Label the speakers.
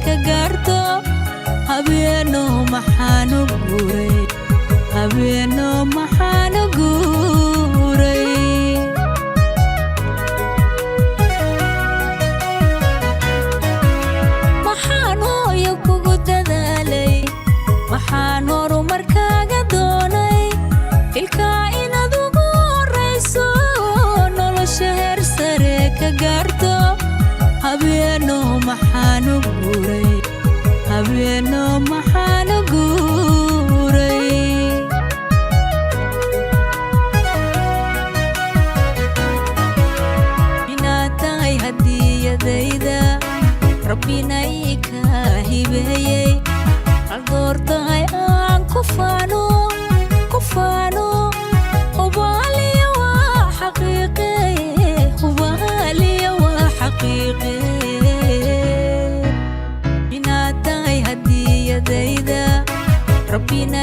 Speaker 1: ka gaarto habeeno maxaanu guuray habeeno maxaanu guuray maxaanu iyo kugu dadaalay maxaan horumarkaaga doonay ilka inaad ugu horayso nolosha heer sare ka gaarto habeeno maxaanu guuray habeeno maxaanu guuray inaad tahay hadiyadayda rabbina ii ka hibeeyey hal doortahay aan ku faano hubaaliya waa xaqiiqe hubaaliya waa xaqiiqe inaad tahay hadiyadayda rabbina